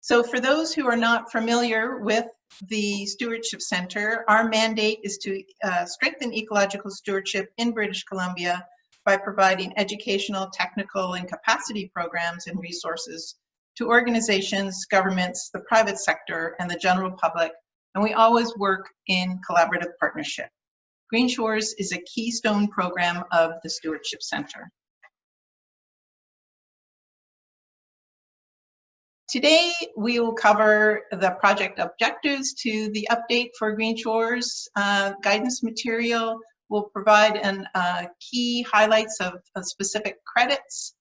So for those who are not familiar with the Stewardship Centre, our mandate is to strengthen ecological stewardship in British Columbia by providing educational, technical, and capacity programs and resources to organizations, governments, the private sector, and the general public, and we always work in collaborative partnership. Green Shores is a keystone program of the Stewardship Centre. Today, we will cover the project objectives to the update for Green Shores guidance material. We'll provide key highlights of specific credits.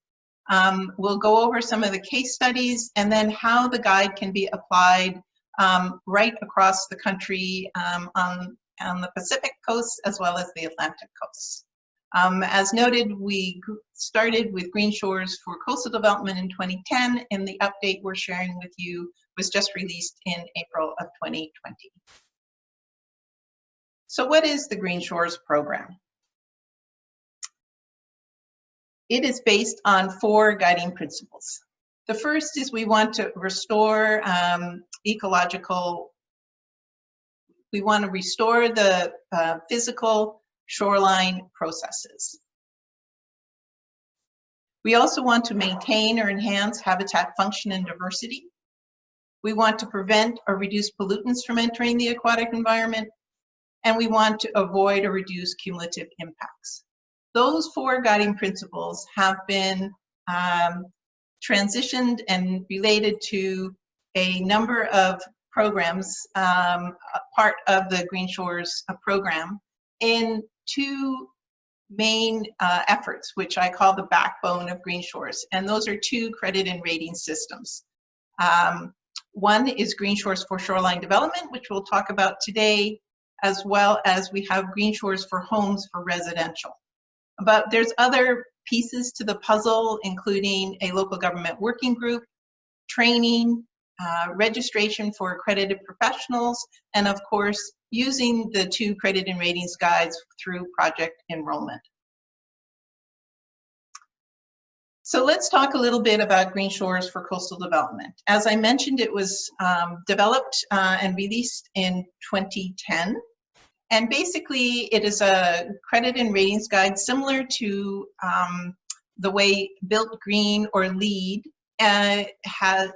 We'll go over some of the case studies and then how the guide can be applied right across the country on the Pacific coast as well as the Atlantic coast. As noted, we started with Green Shores for Coastal Development in 2010, and the update we're sharing with you was just released in April of 2020. So what is the Green Shores program? It is based on 4 guiding principles. The first is we want to restore we want to restore the physical shoreline processes. We also want to maintain or enhance habitat function and diversity. We want to prevent or reduce pollutants from entering the aquatic environment, and we want to avoid or reduce cumulative impacts. Those 4 guiding principles have been transitioned and related to a number of programs, part of the Green Shores program, in 2 main efforts, which I call the backbone of Green Shores, and those are 2 credit and rating systems. One is Green Shores for Shoreline Development, which we'll talk about today, as well as we have Green Shores for Homes for Residential. But there's other pieces to the puzzle, including a local government working group, training, registration for accredited professionals, and of course, using the 2 credit and ratings guides through project enrollment. So let's talk a little bit about Green Shores for Coastal Development. As I mentioned, it was developed and released in 2010. And basically, it is a credit and ratings guide similar to the way Built Green or LEED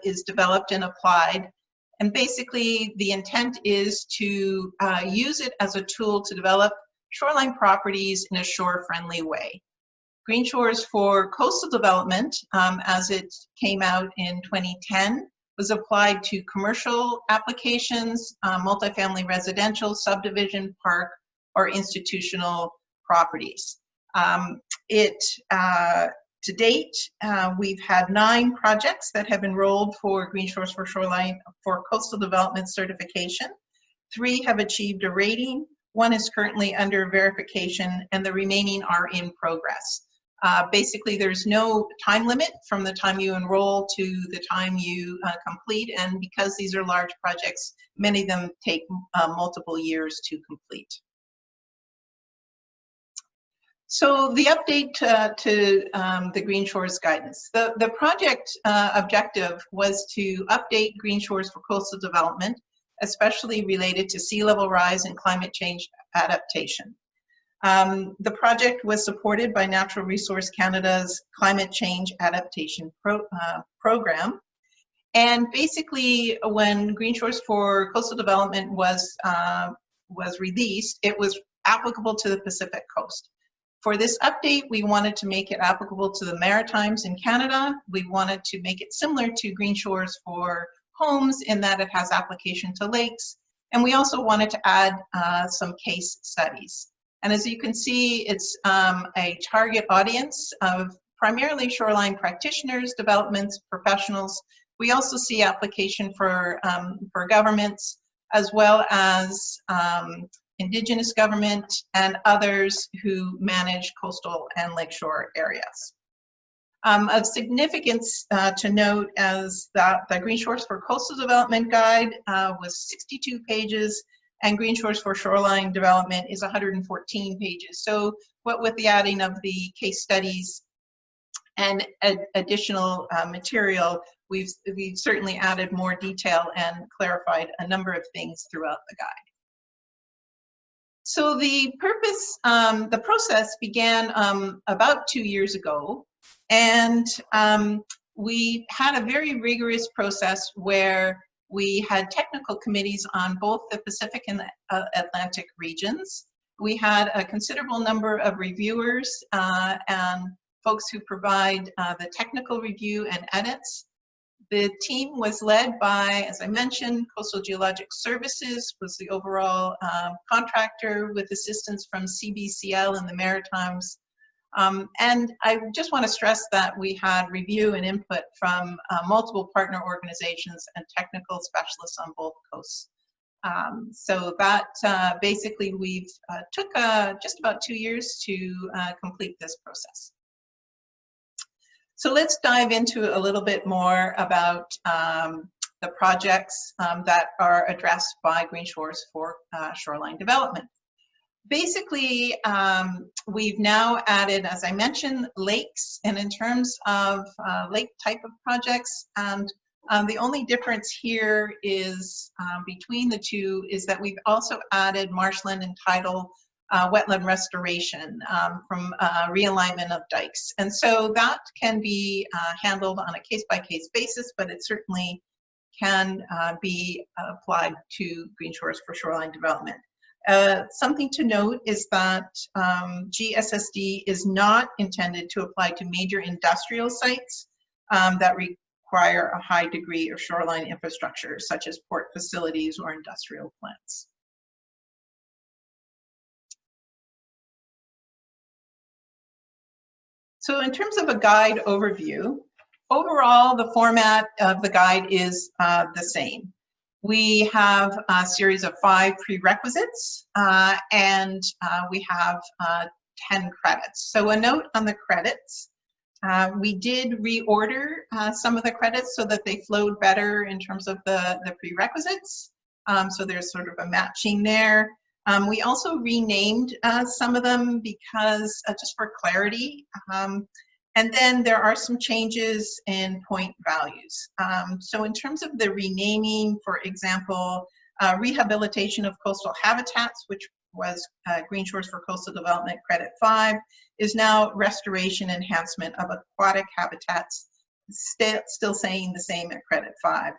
is developed and applied. And basically, the intent is to use it as a tool to develop shoreline properties in a shore-friendly way. Green Shores for Coastal Development, as it came out in 2010, was applied to commercial applications, multifamily residential, subdivision, park, or institutional properties. To date, we've had 9 projects that have enrolled for Green Shores for Shoreline for Coastal Development certification. 3 have achieved a rating, 1 is currently under verification, and the remaining are in progress. Basically, there's no time limit from the time you enroll to the time you complete, and because these are large projects, many of them take multiple years to complete. So the update to the Green Shores guidance. The project objective was to update Green Shores for Coastal Development, especially related to sea level rise and climate change adaptation. The project was supported by Natural Resource Canada's Climate Change Adaptation Program. And basically, when Green Shores for Coastal Development was released, it was applicable to the Pacific Coast. For this update, we wanted to make it applicable to the Maritimes in Canada. We wanted to make it similar to Green Shores for Homes in that it has application to lakes. And we also wanted to add some case studies. And as you can see, it's a target audience of primarily shoreline practitioners, developments, professionals. We also see application for governments, as well as Indigenous government and others who manage coastal and lakeshore areas. Of significance to note is that the Green Shores for Coastal Development Guide was 62 pages, and Green Shores for Shoreline Development is 114 pages. So what with the adding of the case studies and additional material, we've certainly added more detail and clarified a number of things throughout the guide. So the purpose, the process began about 2 years ago, and we had a very rigorous process where we had technical committees on both the Pacific and the Atlantic regions. We had a considerable number of reviewers and folks who provide the technical review and edits. The team was led by, as I mentioned, Coastal Geologic Services was the overall contractor, with assistance from CBCL in the Maritimes. And I just want to stress that we had review and input from multiple partner organizations and technical specialists on both coasts. So that basically we've took just about 2 years to complete this process. So let's dive into a little bit more about the projects that are addressed by Green Shores for Shoreline Development. Basically, we've now added, as I mentioned, lakes, and in terms of lake type of projects, and the only difference here is between the two is that we've also added marshland and tidal wetland restoration from realignment of dikes. And so that can be handled on a case-by-case basis, but it certainly can be applied to Green Shores for Shoreline Development. Something to note is that GSSD is not intended to apply to major industrial sites that require a high degree of shoreline infrastructure, such as port facilities or industrial plants. So in terms of a guide overview, overall the format of the guide is the same. We have a series of 5 prerequisites and we have 10 credits. So a note on the credits, we did reorder some of the credits so that they flowed better in terms of the prerequisites. So there's sort of a matching there. We also renamed some of them because just for clarity. And then there are some changes in point values. So in terms of the renaming, for example, rehabilitation of coastal habitats, which was Green Shores for Coastal Development Credit 5, is now restoration enhancement of aquatic habitats, still saying the same at Credit 5.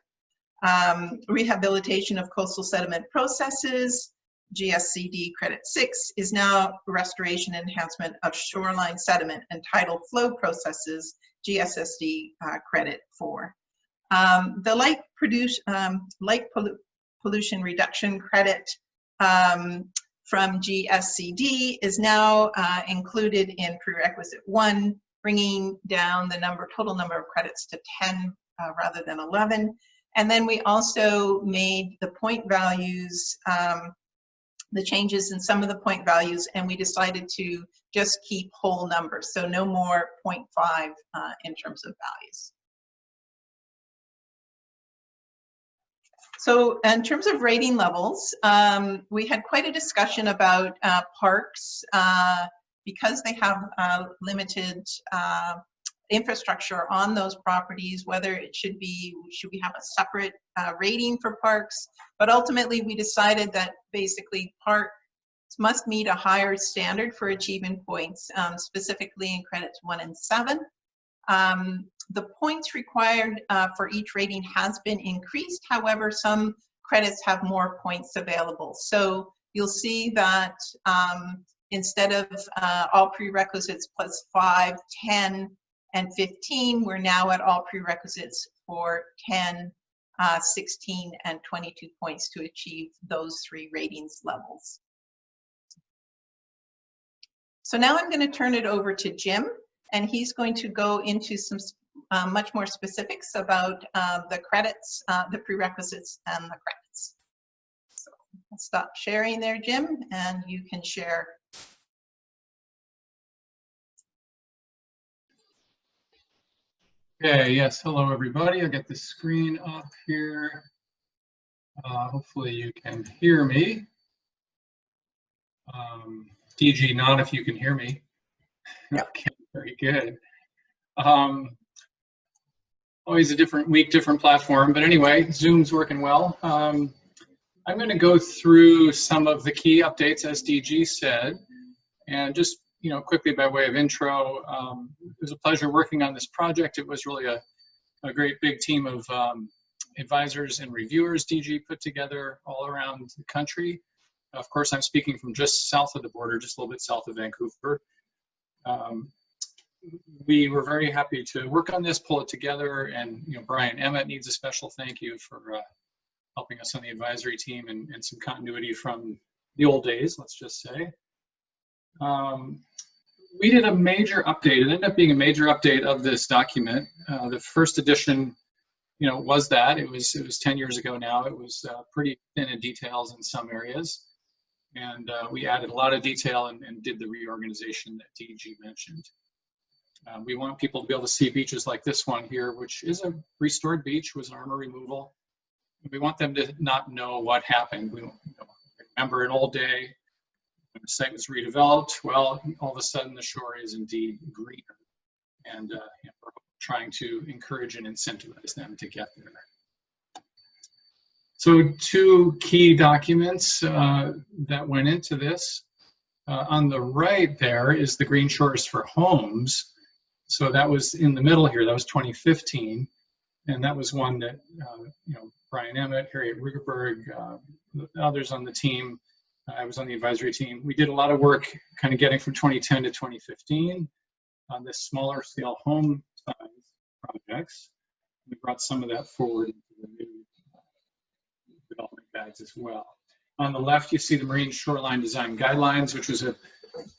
Rehabilitation of coastal sediment processes, GSCD Credit 6, is now restoration enhancement of shoreline sediment and tidal flow processes, GSSD Credit 4. The light pollution reduction credit from GSCD is now included in Prerequisite 1, bringing down the total number of credits to 10 rather than 11. And then we also made the point values, the changes in some of the point values, and we decided to just keep whole numbers, so no more 0.5 in terms of values. So in terms of rating levels, we had quite a discussion about parks because they have limited infrastructure on those properties, whether it should we have a separate rating for parks, but ultimately we decided that basically parks must meet a higher standard for achieving points, specifically in credits 1 and 7. The points required for each rating has been increased. However, some credits have more points available. So you'll see that instead of all prerequisites plus 5, 10, and 15, we're now at all prerequisites for 10, 16, and 22 points to achieve those 3 ratings levels. So now I'm going to turn it over to Jim, and he's going to go into some much more specifics about the credits, the prerequisites, and the credits. So I'll stop sharing there, Jim, and you can share. Okay, yes, hello everybody. I'll get the screen up here. Hopefully you can hear me. DG, not if you can hear me. Yep. Okay, very good. Always a different week, different platform. But anyway, Zoom's working well. I'm going to go through some of the key updates, as DG said, and just quickly by way of intro. It was a pleasure working on this project. It was really a great big team of advisors and reviewers DG put together all around the country. Of course, I'm speaking from just south of the border, just a little bit south of Vancouver. We were very happy to work on this, pull it together, and Brian Emmett needs a special thank you for helping us on the advisory team and some continuity from the old days, let's just say. We did a major update. It ended up being a major update of this document. The first edition, was that. It was 10 years ago now. It was pretty thin in details in some areas. And we added a lot of detail and did the reorganization that DG mentioned. We want people to be able to see beaches like this one here, which is a restored beach, was an armor removal. We want them to not know what happened. We remember an old day when the site was redeveloped. Well, all of a sudden the shore is indeed greener, and we're trying to encourage and incentivize them to get there. So 2 key documents that went into this. On the right there is the Green Shores for Homes. So that was in the middle here. That was 2015, and that was one that Brian Emmett, Harriet Rugerberg, others on the team. I was on the advisory team. We did a lot of work kind of getting from 2010 to 2015 on this smaller scale home size projects. We brought some of that forward into the new development guides as well. On the left, you see the Marine Shoreline Design Guidelines, which was a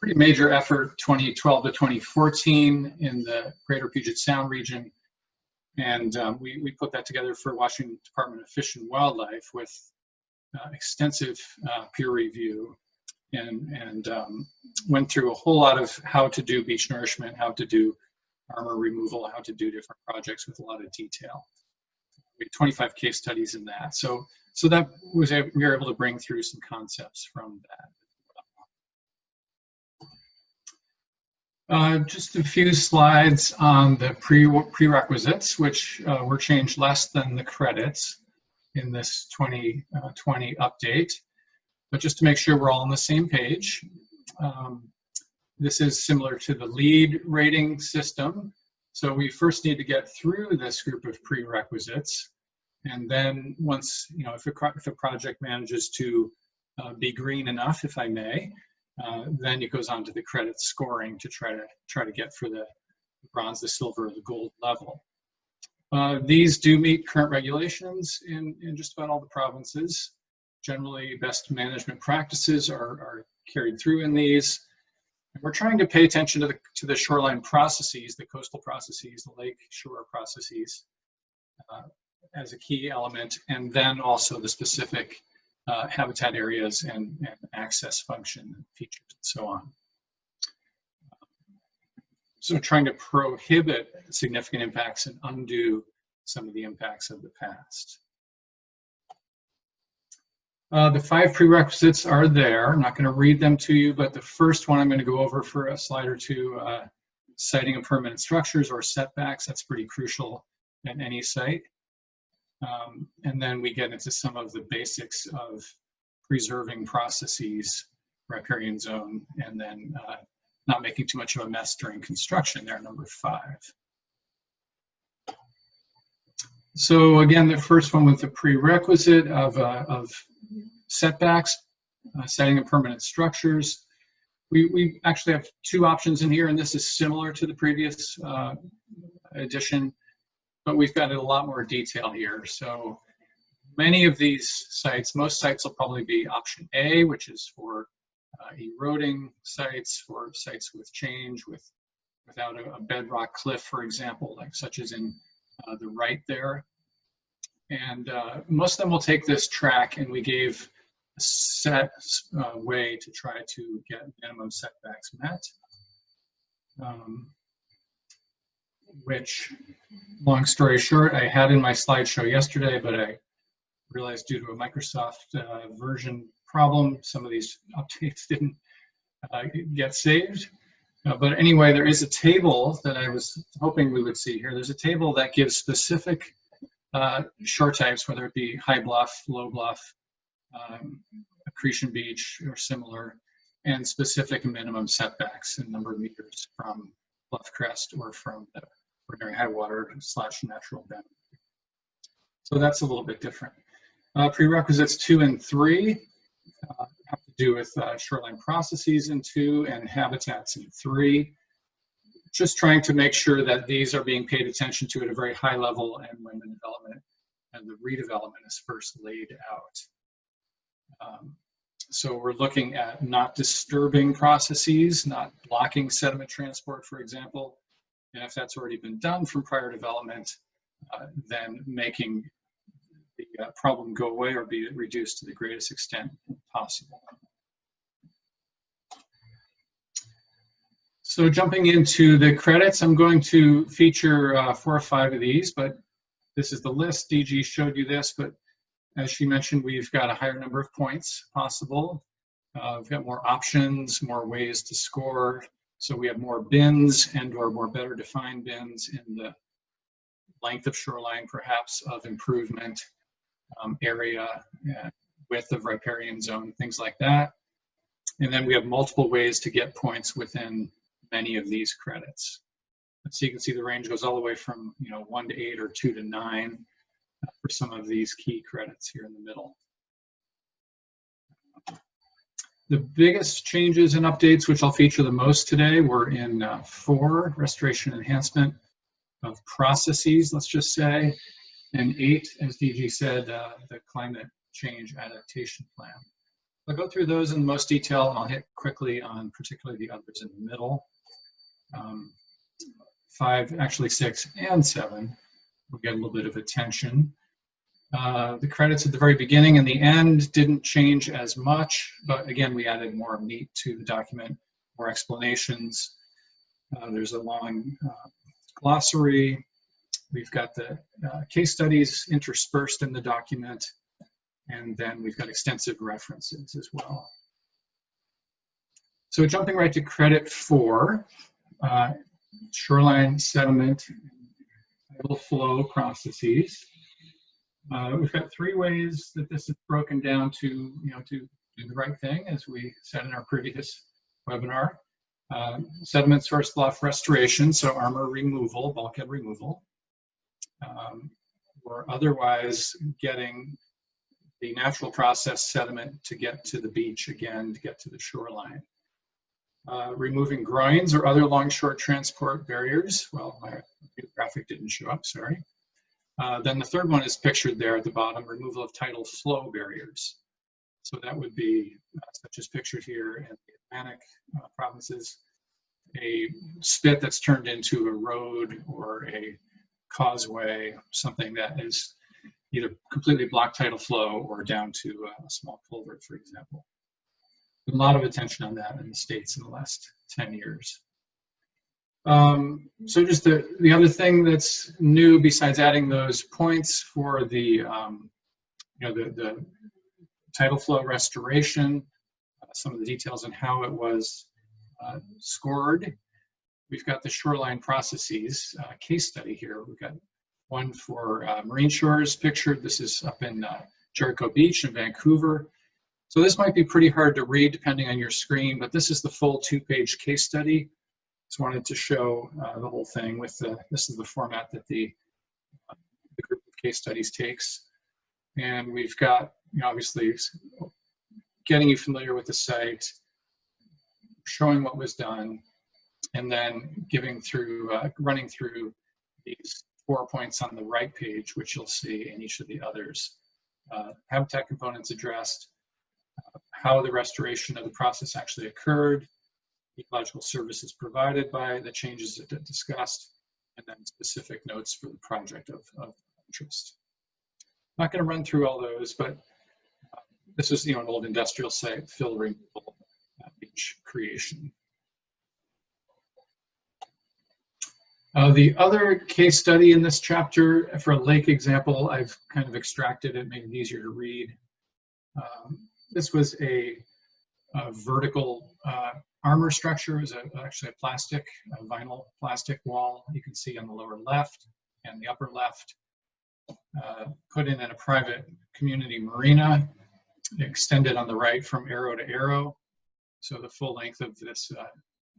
pretty major effort, 2012 to 2014 in the Greater Puget Sound region. And we put that together for Washington Department of Fish and Wildlife with extensive peer review and went through a whole lot of how to do beach nourishment, how to do armor removal, how to do different projects with a lot of detail. We had 25 case studies in that. So that was we were able to bring through some concepts from that. Just a few slides on the prerequisites, which were changed less than the credits in this 2020 update. But just to make sure we're all on the same page, this is similar to the LEED rating system. So we first need to get through this group of prerequisites. And then once, if a project manages to be green enough, if I may, then it goes on to the credit scoring to try to get for the bronze, the silver, or the gold level. These do meet current regulations in just about all the provinces. Generally, best management practices are carried through in these. And we're trying to pay attention to the shoreline processes, the coastal processes, the lake shore processes as a key element, and then also the specific habitat areas and access function features and so on. So trying to prohibit significant impacts and undo some of the impacts of the past. The 5 prerequisites are there. I'm not going to read them to you, but the first one I'm going to go over for a slide or two, siting of permanent structures or setbacks. That's pretty crucial at any site. And then we get into some of the basics of preserving processes, riparian zone, and then not making too much of a mess during construction there, number 5. So again, the first one with the prerequisite of setbacks, siting of permanent structures. We actually have 2 options in here, and this is similar to the previous edition, but we've got a lot more detail here. So many of these sites, most sites will probably be option A, which is for eroding sites, for sites with change, without a bedrock cliff, for example, like such as in the right there. And most of them will take this track, and we gave a set way to try to get minimum setbacks met. Which, long story short, I had in my slideshow yesterday, but I realized due to a Microsoft version problem, some of these updates didn't get saved. But anyway, there is a table that I was hoping we would see here. There's a table that gives specific shore types, whether it be high bluff, low bluff, accretion beach, or similar, and specific minimum setbacks in number of meters from bluff crest or from the ordinary high water / natural bend. So that's a little bit different. Prerequisites 2 and 3 have to do with shoreline processes in 2 and habitats in 3. Just trying to make sure that these are being paid attention to at a very high level and when the development and the redevelopment is first laid out. So we're looking at not disturbing processes, not blocking sediment transport, for example. And if that's already been done from prior development, then making the problem go away or be reduced to the greatest extent possible. So jumping into the credits, I'm going to feature 4 or 5 of these, but this is the list. DG showed you this, but as she mentioned, we've got a higher number of points possible. We've got more options, more ways to score. So we have more bins and or more better defined bins in the length of shoreline, perhaps, of improvement, area, width of riparian zone, things like that. And then we have multiple ways to get points within many of these credits. So you can see the range goes all the way from 1 to 8 or 2 to 9 for some of these key credits here in the middle. The biggest changes and updates, which I'll feature the most today, were in 4, restoration enhancement of processes, let's just say, and 8, as DG said, the climate change adaptation plan. I'll go through those in the most detail, and I'll hit quickly on particularly the others in the middle. 5, actually 6 and 7 will get a little bit of attention. The credits at the very beginning and the end didn't change as much, but again, we added more meat to the document, more explanations. There's a long glossary. We've got the case studies interspersed in the document, and then we've got extensive references as well. So jumping right to credit 4, shoreline sediment tidal flow processes. We've got 3 ways that this is broken down to, to do the right thing, as we said in our previous webinar. Sediment source bluff restoration, so armor removal, bulkhead removal, or otherwise getting the natural process sediment to get to the beach again, to get to the shoreline. Removing groins or other longshore transport barriers. Well, my graphic didn't show up, sorry. Then the third one is pictured there at the bottom, removal of tidal flow barriers. So that would be, such as pictured here in the Atlantic provinces, a spit that's turned into a road or a causeway, something that is either completely blocked tidal flow or down to a small culvert, for example. A lot of attention on that in the States in the last 10 years. So just the other thing that's new, besides adding those points for the, the tidal flow restoration, some of the details on how it was scored. We've got the shoreline processes case study here. We've got one for marine shores pictured. This is up in Jericho Beach in Vancouver. So this might be pretty hard to read depending on your screen, but this is the full 2-page case study. Just wanted to show the whole thing with this is the format that the group of case studies takes. And we've got, obviously getting you familiar with the site, showing what was done, and then running through these 4 points on the right page, which you'll see in each of the others. Habitat components addressed, how the restoration of the process actually occurred, ecological services provided by the changes that discussed, and then specific notes for the project of interest. I'm not going to run through all those, but this is an old industrial site, fill removal, beach creation. The other case study in this chapter, for a lake example, I've kind of extracted it, made it easier to read. This was a vertical armor structure is actually a vinyl plastic wall. You can see on the lower left and the upper left. Put in a private community marina, extended on the right from arrow to arrow. So the full length of this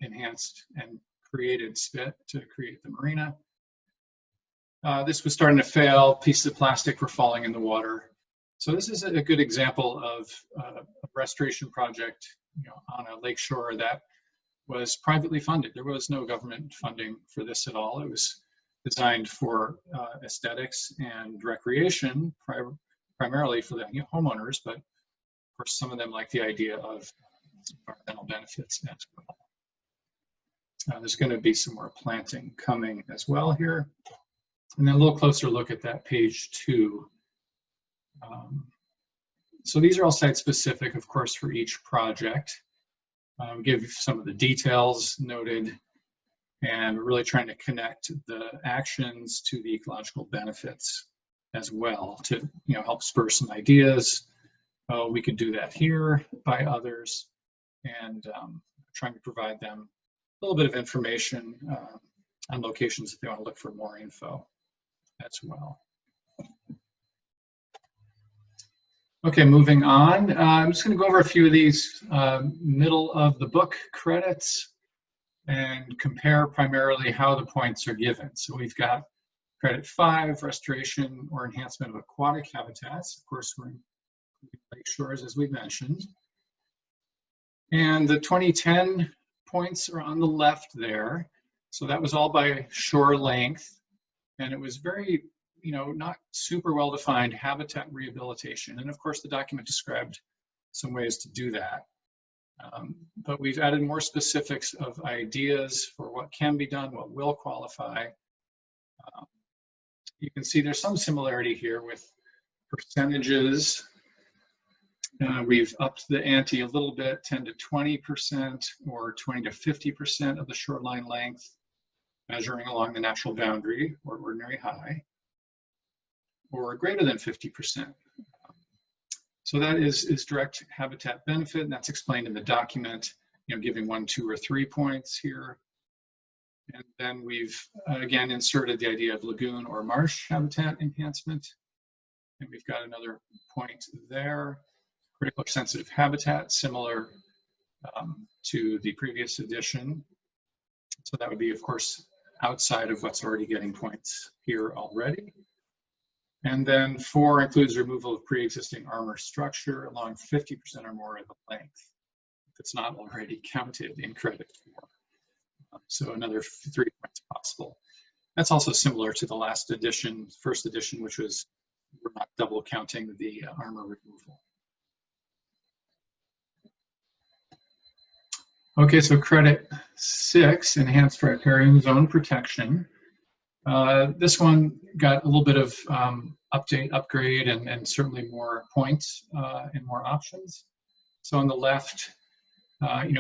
enhanced and created spit to create the marina. This was starting to fail. Pieces of plastic were falling in the water. So this is a good example of a restoration project, on a lakeshore that was privately funded. There was no government funding for this at all. It was designed for aesthetics and recreation, primarily for the homeowners, but of course some of them like the idea of environmental benefits as well. There's going to be some more planting coming as well here. And then a little closer look at that page 2. So these are all site specific, of course, for each project. Give some of the details noted, and we're really trying to connect the actions to the ecological benefits as well to help spur some ideas. We could do that here by others, and trying to provide them a little bit of information on locations if they want to look for more info as well. Okay, moving on. I'm just going to go over a few of these middle of the book credits and compare primarily how the points are given. So we've got credit 5, restoration or enhancement of aquatic habitats. Of course, we're in lake shores, as we mentioned. And the 2010 points are on the left there. So that was all by shore length. And it was very, not super well-defined habitat rehabilitation. And of course, the document described some ways to do that. But we've added more specifics of ideas for what can be done, what will qualify. You can see there's some similarity here with percentages. We've upped the ante a little bit, 10 to 20% or 20 to 50% of the shoreline length, measuring along the natural boundary or ordinary high, or greater than 50%. So that is direct habitat benefit, and that's explained in the document, giving 1, 2, or 3 points here. And then we've, again, inserted the idea of lagoon or marsh habitat enhancement. And we've got another point there. Critical sensitive habitat, similar to the previous edition. So that would be, of course, outside of what's already getting points here already. And then 4 includes removal of pre-existing armor structure along 50% or more of the length, if it's not already counted in credit 4. So another 3 points possible. That's also similar to the last edition, first edition, which was we're not double counting the armor removal. Okay, so credit 6, enhanced riparian zone protection. This one got a little bit of upgrade, and certainly more points and more options. So on the left,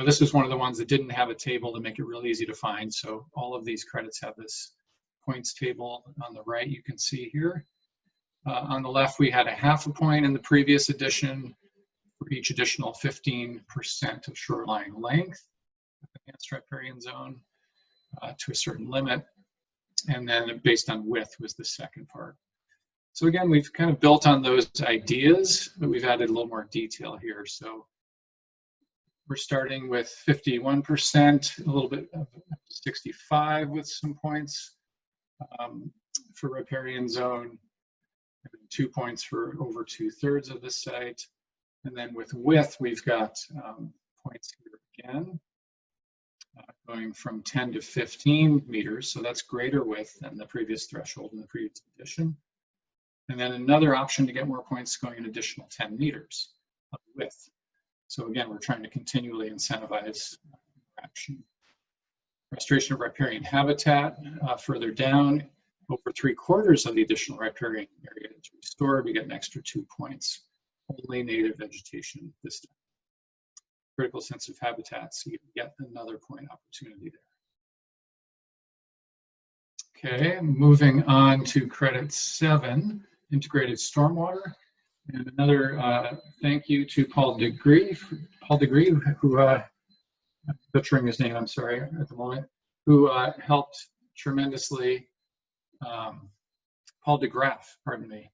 this is one of the ones that didn't have a table to make it really easy to find. So all of these credits have this points table. On the right, you can see here. On the left, we had a half a point in the previous edition for each additional 15% of shoreline length, enhanced riparian zone to a certain limit. And then based on width was the second part. So again, we've kind of built on those ideas, but we've added a little more detail here. So we're starting with 51%, a little bit of 65 with some points for riparian zone, and 2 points for over 2/3 of the site. And then with width, we've got points here again. Going from 10 to 15 meters, so that's greater width than the previous threshold in the previous edition. And then another option to get more points going an additional 10 meters of width. So again, we're trying to continually incentivize action. Restoration of riparian habitat, further down, over 3/4 of the additional riparian area is restored. We get an extra 2 points. Only native vegetation this time. Critical sensitive habitats, you get another point opportunity there. Okay, moving on to credit 7, integrated stormwater. And another thank you to Paul Degree, who butchering his name, I'm sorry, at the moment, who helped tremendously, Paul DeGraff, pardon me,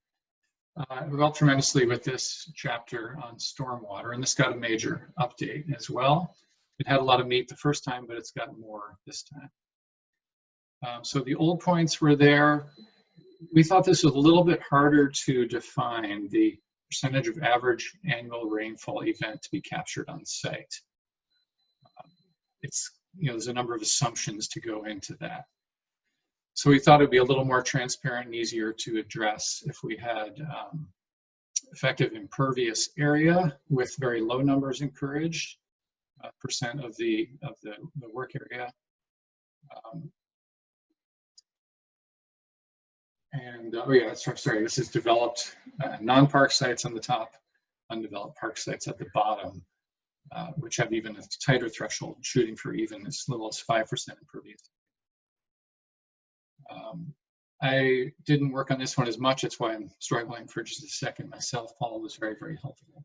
who helped tremendously with this chapter on stormwater, and this got a major update as well. It had a lot of meat the first time, but it's got more this time. So the old points were there. We thought this was a little bit harder to define, the percentage of average annual rainfall event to be captured on site. It's, there's a number of assumptions to go into that. So we thought it'd be a little more transparent and easier to address if we had effective impervious area with very low numbers encouraged, percent of the work area. Oh yeah, sorry, this is developed non-park sites on the top, undeveloped park sites at the bottom, which have even a tighter threshold, shooting for even as little as 5% impervious. I didn't work on this one as much, that's why I'm struggling for just a second myself. Paul was very, very helpful.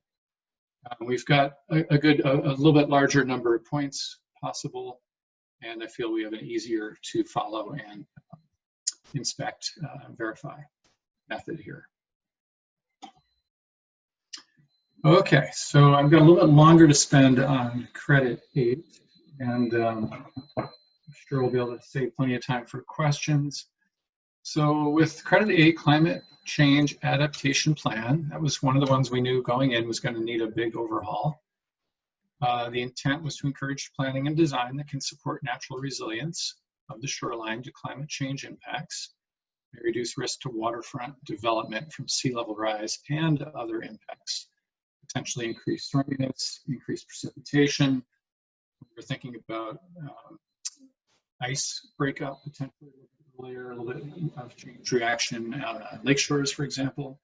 We've got a little bit larger number of points possible, and I feel we have an easier to follow and inspect, verify method here. Okay, so I've got a little bit longer to spend on credit 8, and I'm sure we'll be able to save plenty of time for questions. So with credit 8, climate change adaptation plan, that was one of the ones we knew going in was going to need a big overhaul. The intent was to encourage planning and design that can support natural resilience of the shoreline to climate change impacts, reduce risk to waterfront development from sea level rise and other impacts, potentially increase storminess, increase precipitation. We're thinking about ice breakup potentially earlier, a little bit of change reaction at lake shores, for example.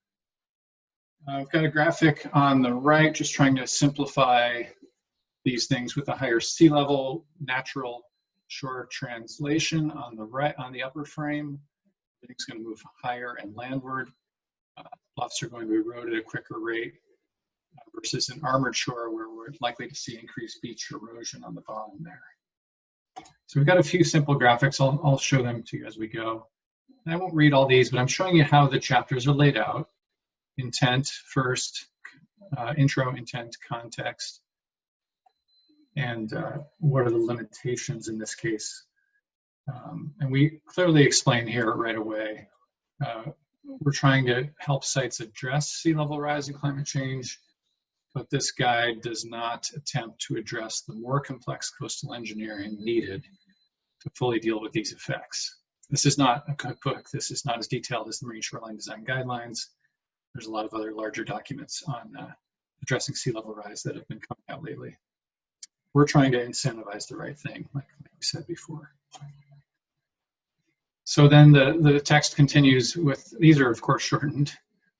I've got a graphic on the right, just trying to simplify these things with a higher sea level, natural shore translation on the right, on the upper frame. Everything's going to move higher and landward. Bluffs are going to erode at a quicker rate versus an armored shore where we're likely to see increased beach erosion on the bottom there. So we've got a few simple graphics. I'll show them to you as we go. And I won't read all these, but I'm showing you how the chapters are laid out. Intent first, intro, intent, context, and what are the limitations in this case. And we clearly explain here right away, we're trying to help sites address sea level rise and climate change, but this guide does not attempt to address the more complex coastal engineering needed to fully deal with these effects. This is not a cookbook. This is not as detailed as the Marine Shoreline Design Guidelines. There's a lot of other larger documents on addressing sea level rise that have been coming out lately. We're trying to incentivize the right thing, like we said before. So then the text continues with, these are of course shortened,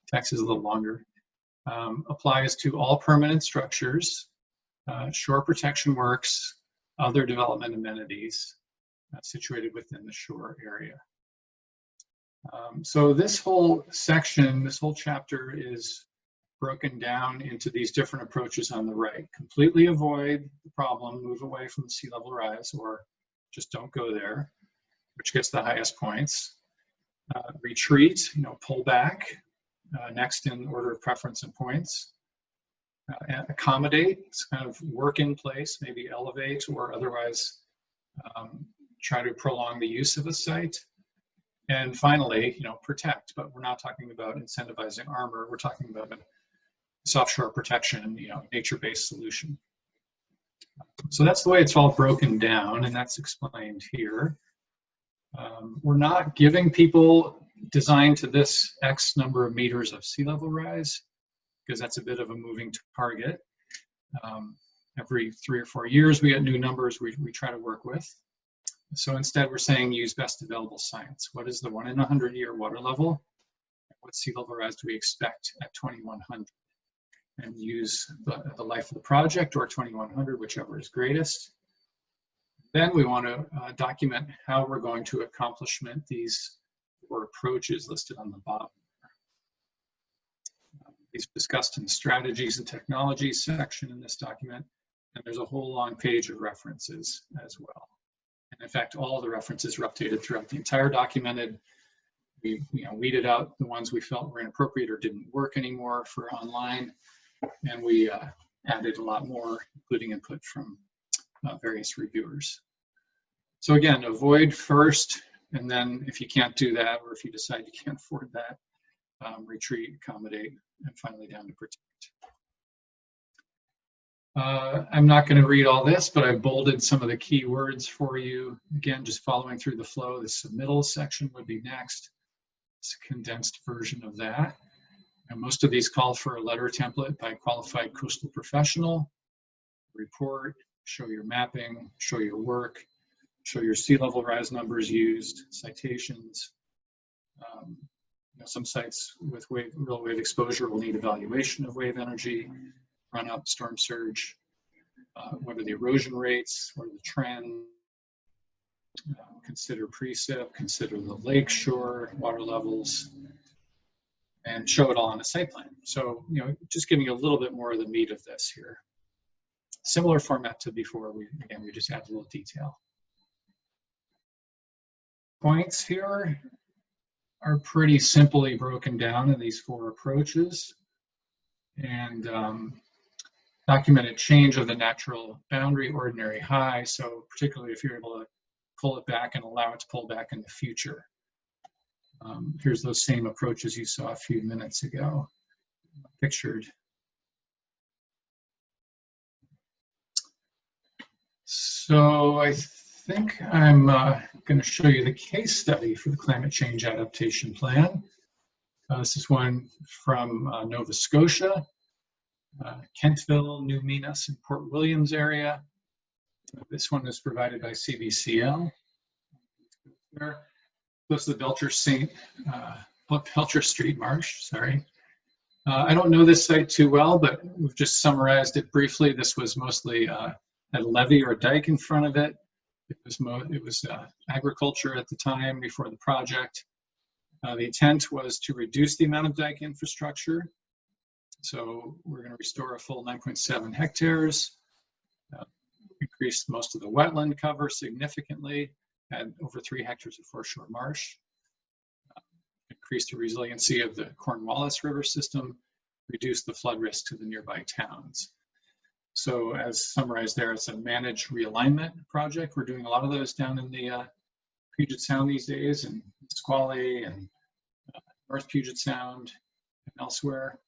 text is a little longer. Applies to all permanent structures, shore protection works, other development amenities situated within the shore area. So this whole section, this whole chapter is broken down into these different approaches on the right. Completely avoid the problem, move away from the sea level rise, or just don't go there, which gets the highest points. Retreat, pull back, next in order of preference and points. Accommodate, it's kind of work in place, maybe elevate or otherwise try to prolong the use of a site. And finally, protect, but we're not talking about incentivizing armor, we're talking about a soft shore protection, nature-based solution. So that's the way it's all broken down, and that's explained here. We're not giving people designed to this X number of meters of sea level rise, because that's a bit of a moving target. Every 3 or 4 years, we get new numbers we try to work with. So instead, we're saying use best available science. What is the 1 in 100 year water level? What sea level rise do we expect at 2100? And use the life of the project or 2100, whichever is greatest. Then we want to document how we're going to accomplish these 4 approaches listed on the bottom. These are discussed in the strategies and technologies section in this document. And there's a whole long page of references as well. And in fact, all the references were updated throughout the entire documented. We weeded out the ones we felt were inappropriate or didn't work anymore for online. And we added a lot more, including input from various reviewers. So again, avoid first, and then if you can't do that, or if you decide you can't afford that, retreat, accommodate, and finally down to protect. I'm not going to read all this, but I bolded some of the key words for you. Again, just following through the flow. The submittal section would be next. It's a condensed version of that. And most of these call for a letter template by a qualified coastal professional. Report, show your mapping, show your work, show your sea level rise numbers used, citations. Some sites with real wave exposure will need evaluation of wave energy, run up, storm surge, what are the erosion rates, what are the trends, consider precip, consider the lake shore, water levels, and show it all on a site plan. So, just giving you a little bit more of the meat of this here. Similar format to before, we just add a little detail. Points here are pretty simply broken down in these 4 approaches. And documented change of the natural boundary, ordinary high. So particularly if you're able to pull it back and allow it to pull back in the future. Here's those same approaches you saw a few minutes ago, pictured. So I think I'm going to show you the case study for the climate change adaptation plan. This is one from Nova Scotia, Kentville, New Minas, and Port Williams area. This one is provided by CBCL. This is the Belcher Street Marsh, sorry. I don't know this site too well, but we've just summarized it briefly. This was mostly a levee or a dike in front of it. It was agriculture at the time before the project. The intent was to reduce the amount of dike infrastructure. So we're going to restore a full 9.7 hectares, increase most of the wetland cover significantly, add over 3 hectares of foreshore marsh, increase the resiliency of the Cornwallis River system, reduce the flood risk to the nearby towns. So as summarized there, it's a managed realignment project. We're doing a lot of those down in the Puget Sound these days, and Squally and North Puget Sound and elsewhere.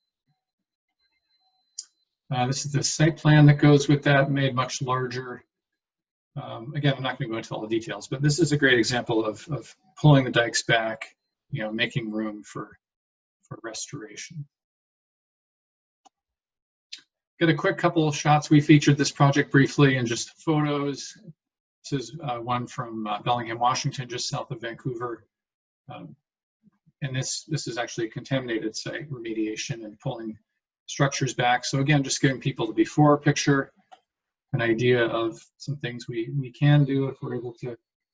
This is the site plan that goes with that, made much larger. Again, I'm not going to go into all the details, but this is a great example of pulling the dikes back, making room for restoration. Got a quick couple of shots. We featured this project briefly in just photos. This is one from Bellingham, Washington, just south of Vancouver. And this is actually a contaminated site remediation and pulling structures back. So again, just giving people the before picture, an idea of some things we can do if we're able to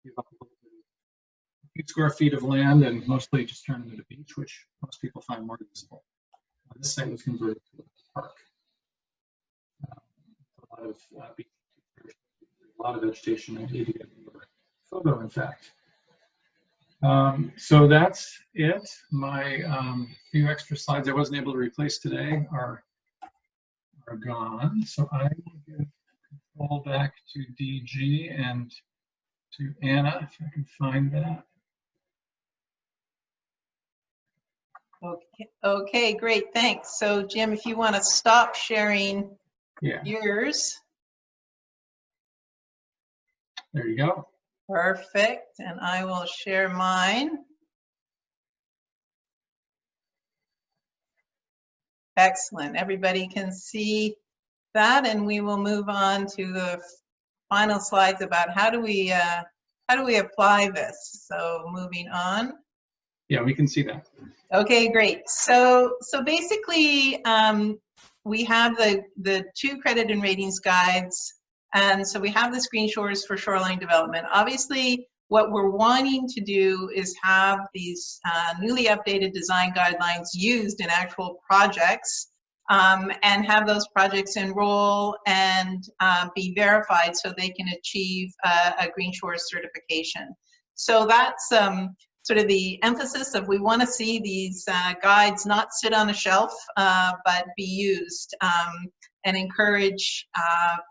give up a little bit of a few square feet of land and mostly just turn it into a beach, which most people find more usable. This site was converted to a park. A lot of vegetation. I need to get a photo, in fact. So that's it. My few extra slides I wasn't able to replace today are gone. So I will give control back to DG and to Anna, if I can find that. Okay, great, thanks. So Jim, if you want to stop sharing yours. There you go. Perfect, and I will share mine. Excellent, everybody can see that, and we will move on to the final slides about how do we apply this. So moving on. Yeah, we can see that. Okay, great. So basically, we have the 2 credit and ratings guides. And so we have the Green Shores for Shoreline Development. Obviously, what we're wanting to do is have these newly updated design guidelines used in actual projects and have those projects enroll and be verified so they can achieve a Green Shores certification. So that's sort of the emphasis of, we want to see these guides not sit on a shelf, but be used, and encourage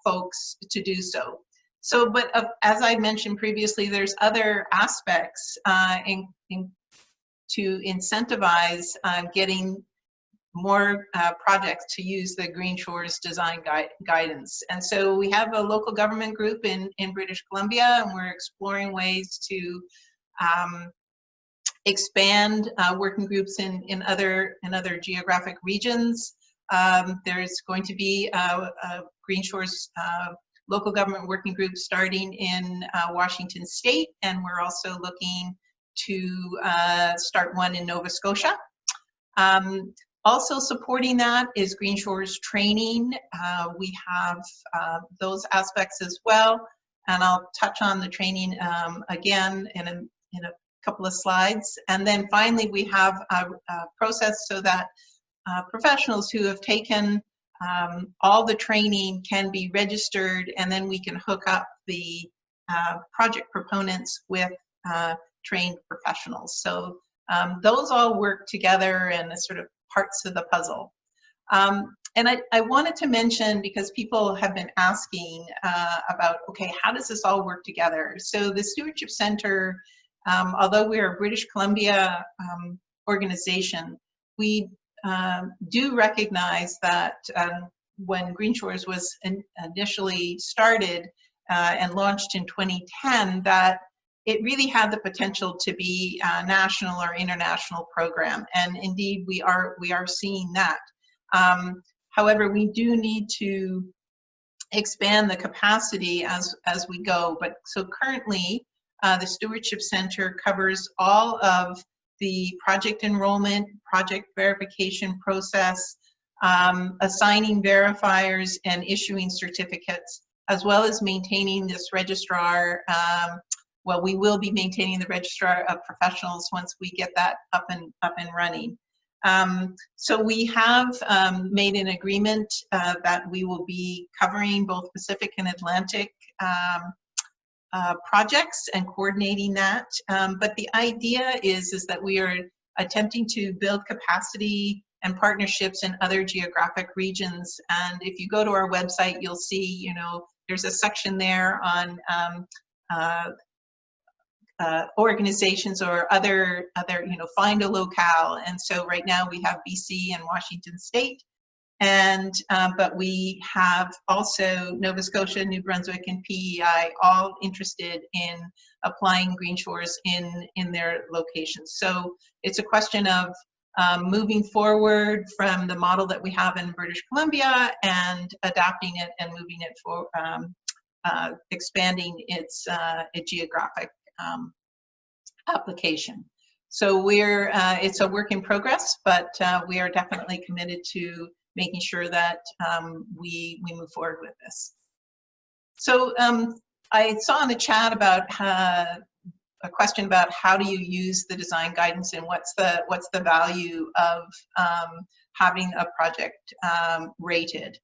folks to do so. So, but as I mentioned previously, there's other aspects to incentivize getting more projects to use the Green Shores design guidance. And so we have a local government group in British Columbia, and we're exploring ways to expand working groups in other geographic regions. There's going to be a Green Shores local government working group starting in Washington State, and we're also looking to start one in Nova Scotia. Also supporting that is Green Shores training. We have those aspects as well, and I'll touch on the training again in a couple of slides. And then finally, we have a process so that professionals who have taken all the training can be registered, and then we can hook up the project proponents with trained professionals. So those all work together and are sort of parts of the puzzle. And I wanted to mention, because people have been asking about, okay, how does this all work together? So the Stewardship Centre, although we're a British Columbia organization, we do recognize that when Green Shores was initially started and launched in 2010, that it really had the potential to be a national or international program, and indeed we are seeing that. However, we do need to expand the capacity as we go. But so currently, the Stewardship Centre covers all of the project enrollment, project verification process, assigning verifiers and issuing certificates, as well as maintaining this registrar. Well, we will be maintaining the registrar of professionals once we get that up and running. So we have made an agreement that we will be covering both Pacific and Atlantic projects and coordinating that. But the idea is that we are attempting to build capacity and partnerships in other geographic regions. And if you go to our website, you'll see, there's a section there on organizations or other, find a locale. And so right now we have BC and Washington State, and but we have also Nova Scotia, New Brunswick, and PEI all interested in applying Green Shores in their locations. So it's a question of moving forward from the model that we have in British Columbia and adapting it and moving it for expanding its geographic application. So it's a work in progress, but we are definitely committed to making sure that we move forward with this. So I saw in the chat about a question about how do you use the design guidance and what's the value of having a project rated.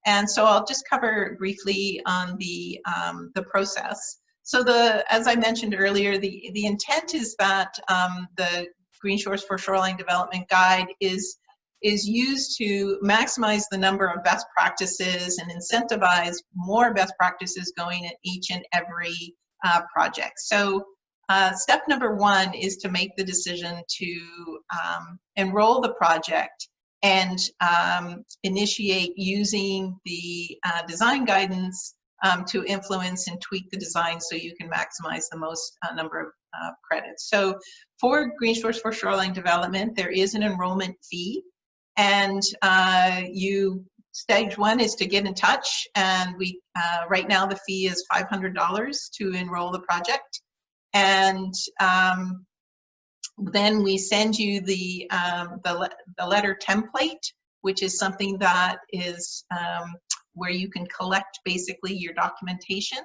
And so I'll just cover briefly on the process. So as I mentioned earlier, the intent is that the Green Shores for Shoreline Development Guide is used to maximize the number of best practices and incentivize more best practices going at each and every project. So step number one is to make the decision to enroll the project and initiate using the design guidance to influence and tweak the design so you can maximize the most number of credits. So for Green Shores for Shoreline Development, there is an enrollment fee, and stage one is to get in touch, and we right now the fee is $500 to enroll the project, and then we send you the letter template, which is something that is where you can collect basically your documentation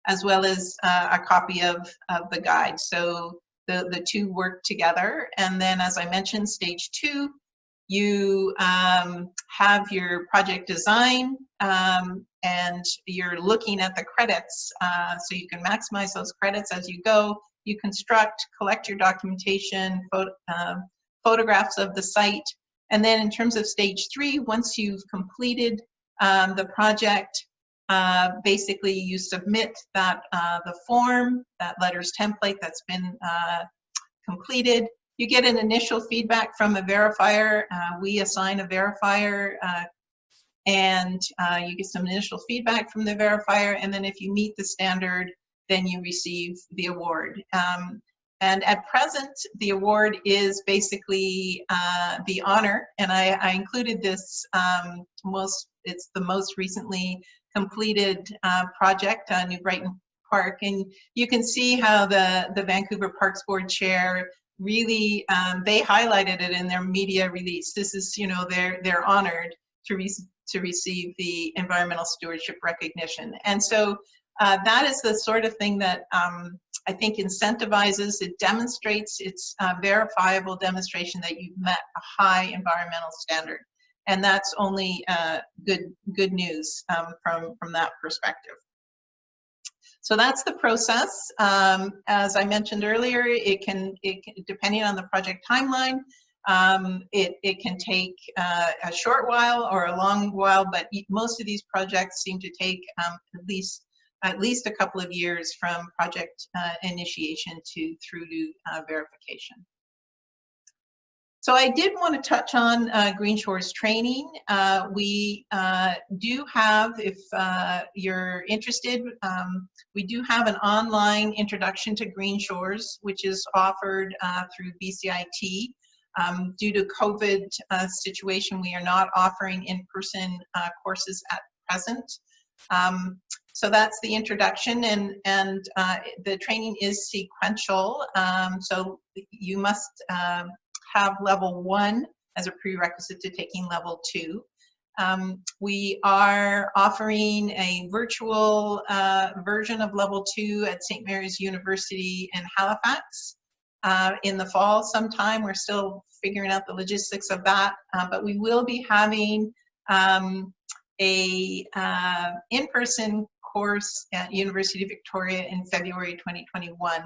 as well as a copy of the guide. So the two work together. And then, as I mentioned, stage two You have your project design, and you're looking at the credits, so you can maximize those credits as you go. You construct, collect your documentation, photographs of the site, and then in terms of stage 3, once you've completed the project, basically you submit that the form, that letters template that's been completed. You get an initial feedback from a verifier. We assign a verifier, and you get some initial feedback from the verifier, and then if you meet the standard, then you receive the award. And at present, the award is basically the honor, and I included this, it's the most recently completed project, New Brighton Park, and you can see how the Vancouver Parks Board chair really, they highlighted it in their media release. This is, you know, they're honored to receive the environmental stewardship recognition. And so that is the sort of thing that I think incentivizes, it demonstrates, it's a verifiable demonstration that you've met a high environmental standard. And that's only good news from that perspective. So that's the process. As I mentioned earlier, it can depending on the project timeline, it can take a short while or a long while, but most of these projects seem to take at least a couple of years from project initiation through to verification. So I did want to touch on Green Shores training. We do have, if you're interested, we do have an online introduction to Green Shores, which is offered through BCIT. Due to COVID situation, we are not offering in-person courses at present. So that's the introduction, and the training is sequential. So you must have level 1 as a prerequisite to taking level 2. We are offering a virtual version of level 2 at St. Mary's University in Halifax in the fall sometime. We're still figuring out the logistics of that, but we will be having a in-person course at University of Victoria in February 2021.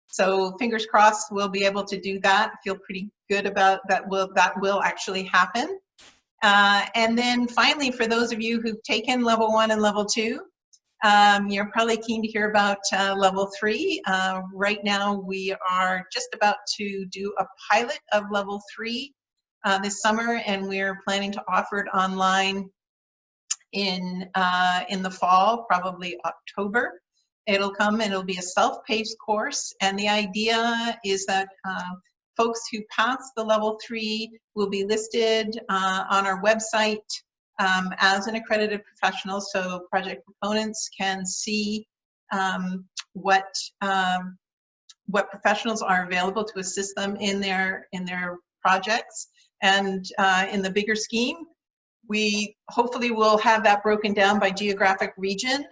So fingers crossed we'll be able to do that. I feel pretty good about that. That will actually happen. And then finally, for those of you who've taken level 1 and level 2, you're probably keen to hear about level 3. Right now we are just about to do a pilot of level 3 this summer, and we're planning to offer it online in the fall, probably October. It'll come and it'll be a self-paced course, and the idea is that folks who pass the level 3 will be listed on our website as an accredited professional, so project proponents can see what professionals are available to assist them in their projects. And in the bigger scheme, we hopefully will have that broken down by geographic region.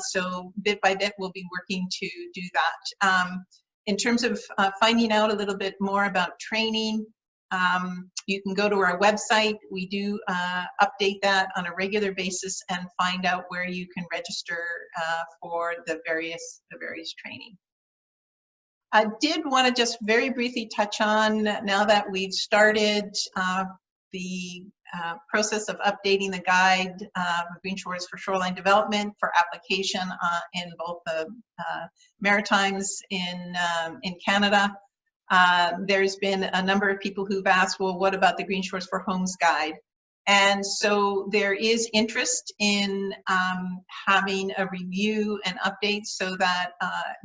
So bit by bit, we'll be working to do that. In terms of finding out a little bit more about training, you can go to our website. We do update that on a regular basis and find out where you can register for the various training. I did want to just very briefly touch on, now that we've started the process of updating the guide for Green Shores for Shoreline Development for application in both the Maritimes in Canada. There's been a number of people who've asked, well, what about the Green Shores for Homes guide? And so there is interest in having a review and update so that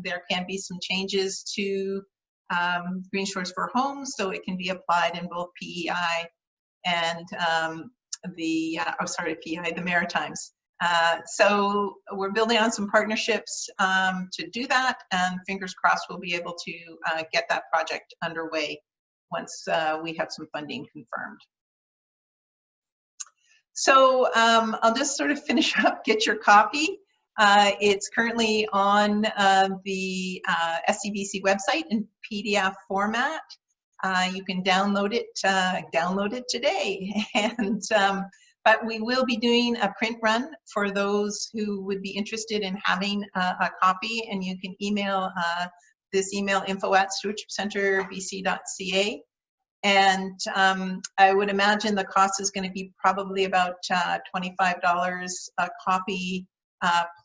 there can be some changes to Green Shores for Homes, so it can be applied in both PEI and the Maritimes. So we're building on some partnerships to do that, and fingers crossed we'll be able to get that project underway once we have some funding confirmed. So I'll just sort of finish up, get your copy. It's currently on the SCBC website in PDF format. you can download it today. And but we will be doing a print run for those who would be interested in having a copy, and you can email this email, info@stewardshipcenterbc.ca. And I would imagine the cost is going to be probably about $25 a copy,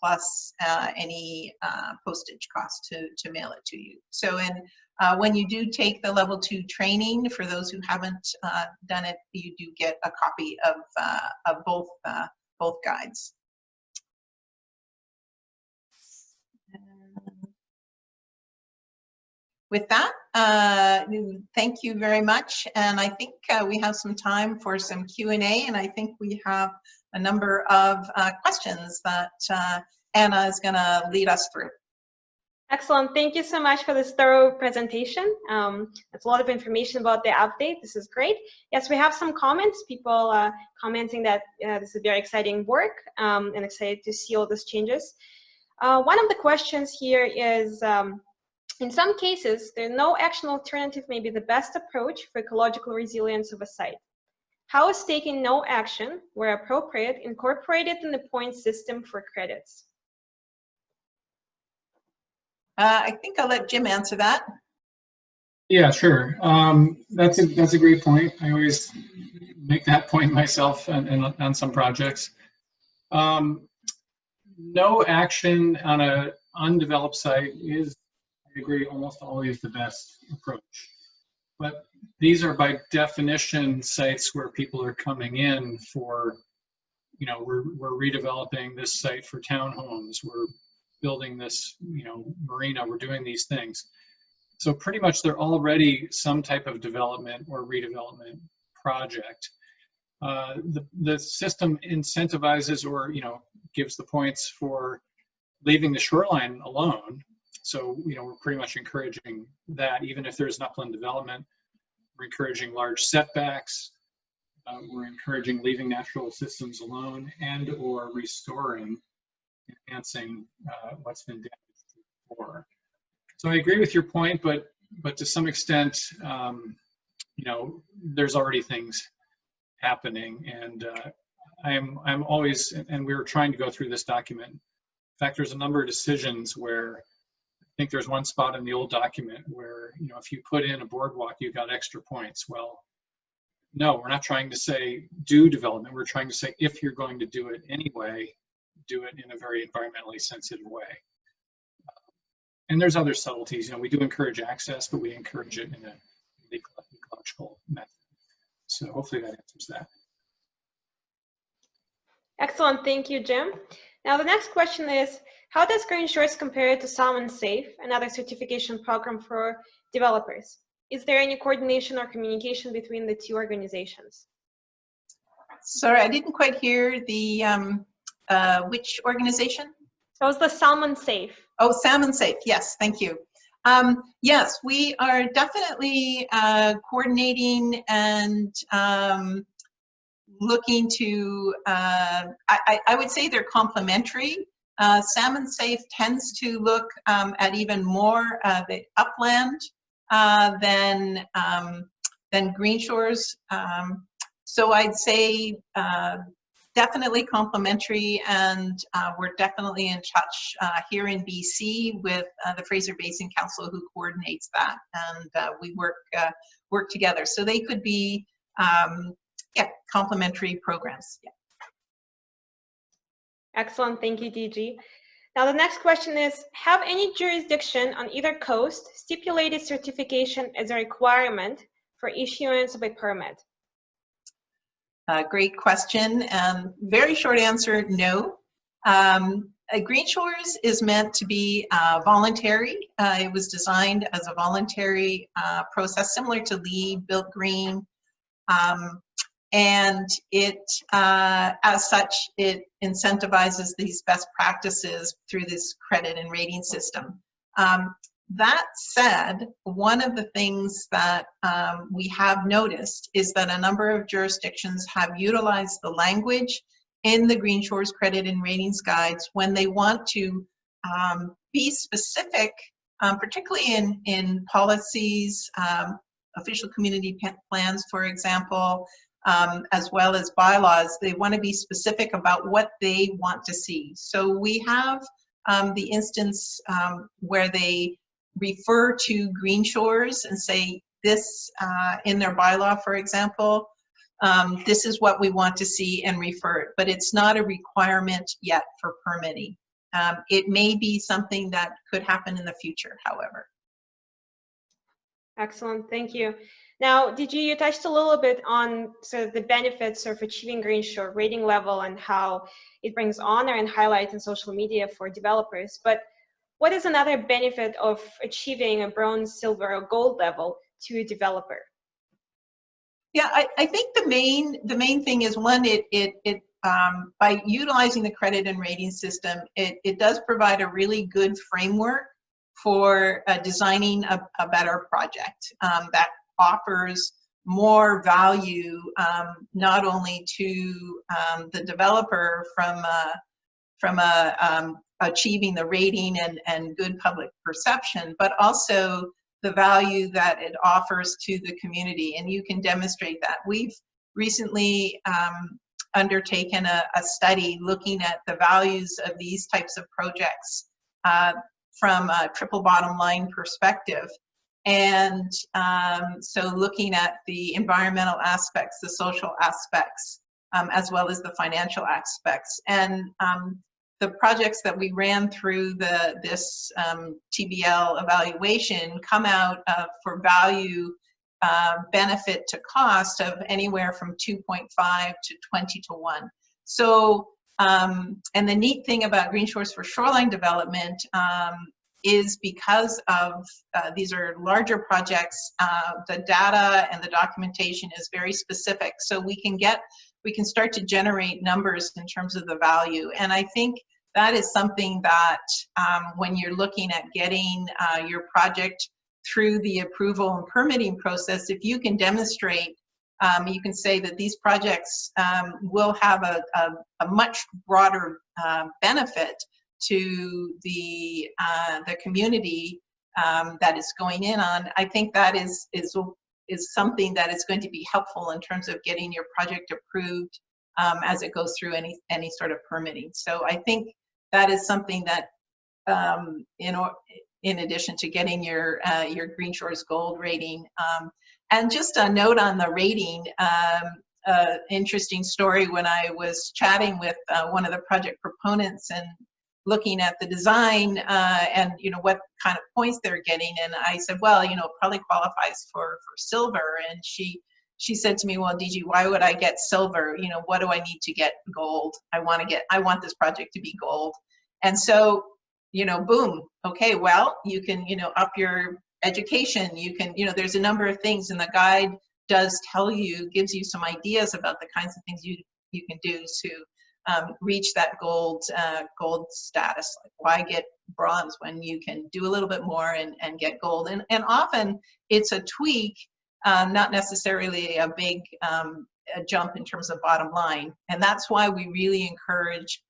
plus any postage cost to mail it to you. So when you do take the level 2 training, for those who haven't done it, you do get a copy of both guides. With that, thank you very much. And I think we have some time for some Q&A, and I think we have a number of questions that Anna is going to lead us through. Excellent. Thank you so much for this thorough presentation. That's a lot of information about the update. This is great. Yes, we have some comments. People commenting that this is very exciting work, and excited to see all these changes. One of the questions here is, in some cases, the no action alternative may be the best approach for ecological resilience of a site. How is taking no action, where appropriate, incorporated in the point system for credits? I think I'll let Jim answer that. Yeah, sure. That's a great point. I always make that point myself on some projects. No action on an undeveloped site is, I agree, almost always the best approach. But these are by definition sites where people are coming in for, we're redeveloping this site for townhomes, we're building this, marina, we're doing these things. So pretty much they're already some type of development or redevelopment project. The system incentivizes or, gives the points for leaving the shoreline alone. So, we're pretty much encouraging that. Even if there's an upland development, we're encouraging large setbacks. We're encouraging leaving natural systems alone and or restoring, enhancing what's been damaged before. So I agree with your point, but to some extent, there's already things happening, and I'm always, and we were trying to go through this document. In fact, there's a number of decisions where I think there's one spot in the old document where, if you put in a boardwalk, you got extra points. Well, no, we're not trying to say do development. We're trying to say if you're going to do it anyway, do it in a very environmentally sensitive way. And there's other subtleties. We do encourage access, but we encourage it in an ecological method. So hopefully that answers that. Excellent. Thank you, Jim. Now, the next question is, how does Green Shores compare to Salmon Safe, another certification program for developers? Is there any coordination or communication between the two organizations? Sorry, I didn't quite hear the, which organization? That was the Salmon Safe. Oh, Salmon Safe. Yes, thank you. Yes, we are definitely coordinating and looking to, I would say they're complementary. Salmon Safe tends to look at even more the upland than Green Shores. So I'd say definitely complementary, and we're definitely in touch here in BC with the Fraser Basin Council, who coordinates that, and we work together. So they could be complementary programs. Yeah. Excellent, thank you, DG. Now the next question is, have any jurisdiction on either coast stipulated certification as a requirement for issuance of a permit? Great question. Very short answer, no. Green Shores is meant to be voluntary. It was designed as a voluntary process, similar to LEED, Built Green. And it, as such, it incentivizes these best practices through this credit and rating system. That said, one of the things that we have noticed is that a number of jurisdictions have utilized the language in the Green Shores Credit and Ratings Guides when they want to be specific, particularly in policies official community plans, for example, as well as bylaws, they want to be specific about what they want to see. So we have the instance where they refer to green shores and say this in their bylaw, for example, this is what we want to see and refer it, but it's not a requirement yet for permitting. It may be something that could happen in the future, however. Excellent, thank you. Now, DG, you touched a little bit on sort of the benefits of achieving green shore rating level and how it brings honor and highlight in social media for developers, but what is another benefit of achieving a bronze, silver, or gold level to a developer? Yeah, I think the main thing is, one, by utilizing the credit and rating system, it does provide a really good framework for designing a better project that offers more value, not only to the developer from achieving the rating and good public perception, but also the value that it offers to the community, and you can demonstrate that. We've recently undertaken a study looking at the values of these types of projects from a triple bottom line perspective. And so looking at the environmental aspects, the social aspects, as well as the financial aspects. And the projects that we ran through this TBL evaluation come out for value benefit to cost of anywhere from 2.5 to 20 to 1. So, and the neat thing about Green Shores for Shoreline Development is because of these are larger projects, the data and the documentation is very specific. So we can start to generate numbers in terms of the value. And I think that is something that when you're looking at getting your project through the approval and permitting process, if you can demonstrate, you can say that these projects will have a much broader benefit to the community that is going in on. I think that is something that is going to be helpful in terms of getting your project approved as it goes through any sort of permitting. So I think that is something that in addition to getting your Green Shores Gold rating. And just a note on the rating, interesting story when I was chatting with one of the project proponents and looking at the design and what kind of points they're getting, and I said, well, it probably qualifies for silver, and she said to me, well, DG, why would I get silver? What do I need to get gold? I want this project to be gold. And so, boom, okay, well, you can, up your education, you can, there's a number of things, and the guide does gives you some ideas about the kinds of things you can do to reach that gold status. Like, why get bronze when you can do a little bit more and get gold? And often it's a tweak, not necessarily a big a jump in terms of bottom line. And that's why we really encourage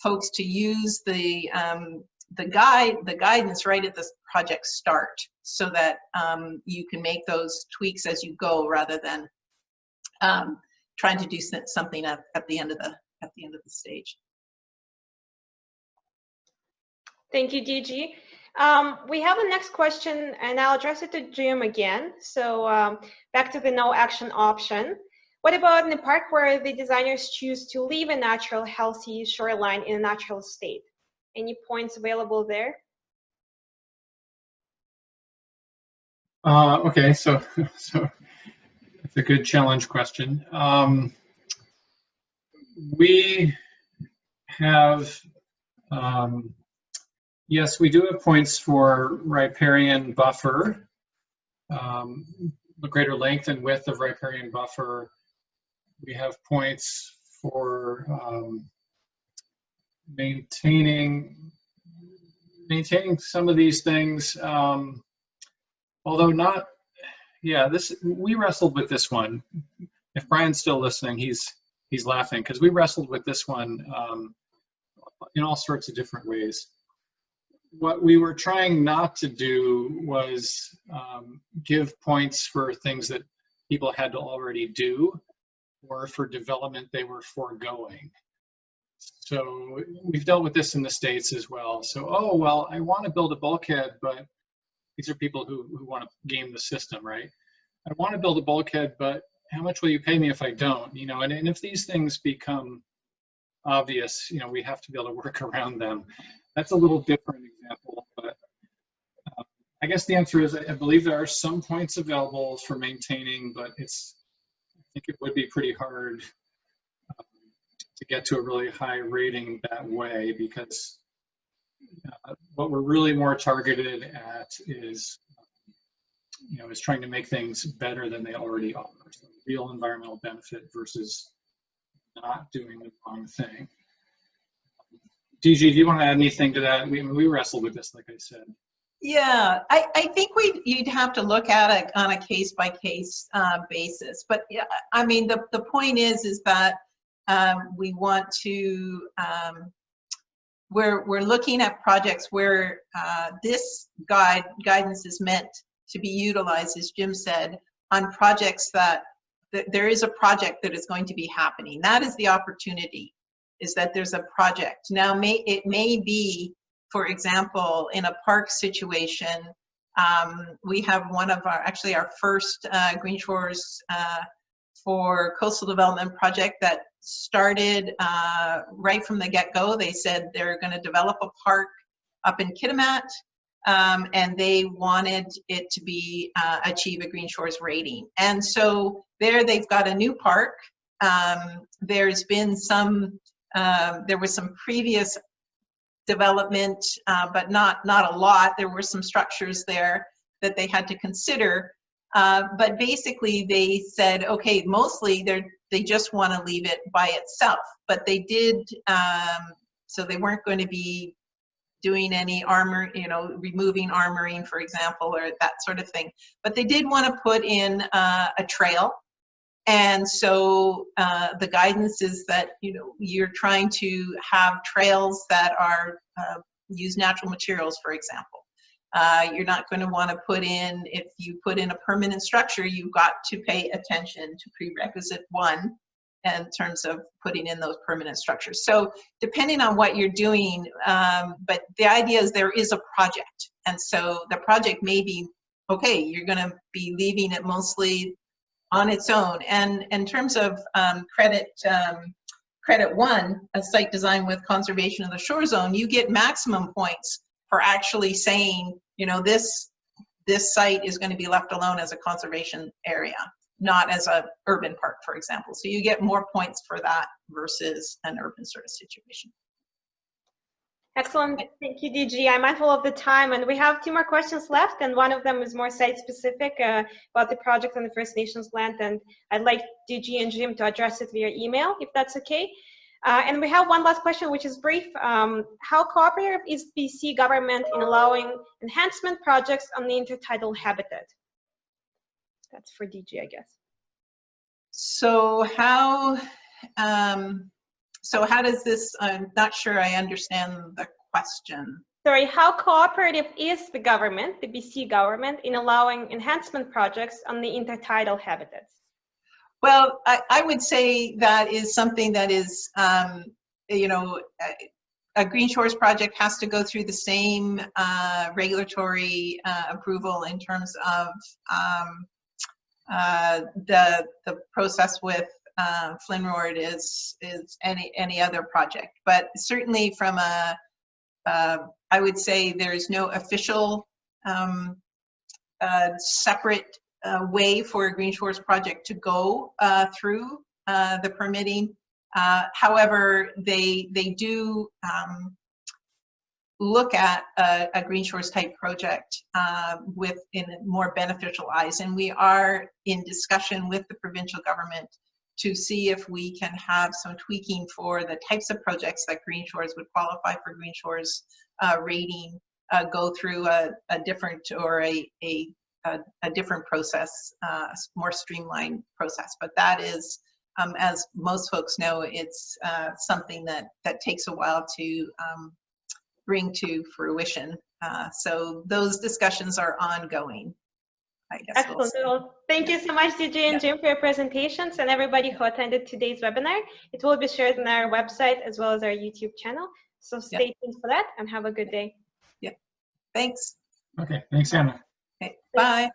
folks to use the guidance right at the project start, so that you can make those tweaks as you go, rather than trying to do something at the end of the stage. Thank you, DG. We have the next question, and I'll address it to Jim again. So back to the no action option. What about in a park where the designers choose to leave a natural, healthy shoreline in a natural state? Any points available there? Okay, so it's a good challenge question. We have, yes, we do have points for riparian buffer, the greater length and width of riparian buffer. We have points for maintaining some of these things, although not, yeah, we wrestled with this one. If Brian's still listening, he's laughing, because we wrestled with this one in all sorts of different ways. what we were trying not to do was give points for things that people had to already do, or for development they were foregoing. So we've dealt with this in the States as well. So, oh, well, I want to build a bulkhead, but these are people who want to game the system, right? I want to build a bulkhead, but how much will you pay me if I don't? You know, and if these things become obvious, you know, we have to be able to work around them. That's a little different example, but I guess the answer is I believe there are some points available for maintaining, but I think it would be pretty hard to get to a really high rating that way, because what we're really more targeted at is, you know, is trying to make things better than they already are. So real environmental benefit versus not doing the wrong thing. DG, do you want to add anything to that? We wrestled with this, like I said. Yeah, I think you'd have to look at it on a case-by-case basis. But yeah, I mean, the point is that we want to, we're looking at projects where this guidance is meant to be utilized, as Jim said, on projects that there is a project that is going to be happening. That is the opportunity, is that there's a project. Now, it may be, for example, in a park situation, we have one of our first Green Shores for Coastal Development project that started right from the get-go. They said they're going to develop a park up in Kitimat, and they wanted it to be achieve a Green Shores rating. And so there they've got a new park. There's been some, there was some previous development, but not a lot. There were some structures there that they had to consider. But basically they said, okay, mostly they just want to leave it by itself. But they did, so they weren't going to be doing any removing armoring, for example, or that sort of thing. But they did want to put in a trail. And so the guidance is that, you know, you're trying to have trails that are use natural materials, for example. You're not going to want to put in, if you put in a permanent structure, you've got to pay attention to prerequisite 1 in terms of putting in those permanent structures. So depending on what you're doing, but the idea is there is a project. And so the project may be, okay, you're going to be leaving it mostly on its own. And in terms of credit 1, a site design with conservation of the shore zone, you get maximum points for actually saying, you know, this site is going to be left alone as a conservation area, not as a urban park, for example. So you get more points for that versus an urban sort of situation. Excellent. Thank you, DG. I'm mindful of the time, and we have 2 more questions left, and one of them is more site-specific about the project on the First Nations land, and I'd like DG and Jim to address it via email, if that's okay. And we have one last question, which is brief. How cooperative is BC government in allowing enhancement projects on the intertidal habitat? That's for DG, I guess. So how does this, I'm not sure I understand the question. Sorry, how cooperative is the government, the BC government, in allowing enhancement projects on the intertidal habitats? Well, I would say that is something that is, you know, a Green Shores project has to go through the same regulatory approval in terms of the process with Flinrord is any other project. But certainly from I would say there's no official separate way for a Green Shores project to go through the permitting. However, they do look at a Green Shores type project in more beneficial eyes, and we are in discussion with the provincial government to see if we can have some tweaking for the types of projects that Green Shores would qualify for Green Shores rating, go through a different or a different process, more streamlined process. But that is, as most folks know, it's something that takes a while to bring to fruition. So those discussions are ongoing, I guess. Excellent. Well, thank you so much, DG and Jim, for your presentations, and everybody who attended today's webinar. It will be shared on our website as well as our YouTube channel. So stay tuned for that and have a good day. Yeah. Thanks. Okay. Thanks, Anna. Okay. Bye.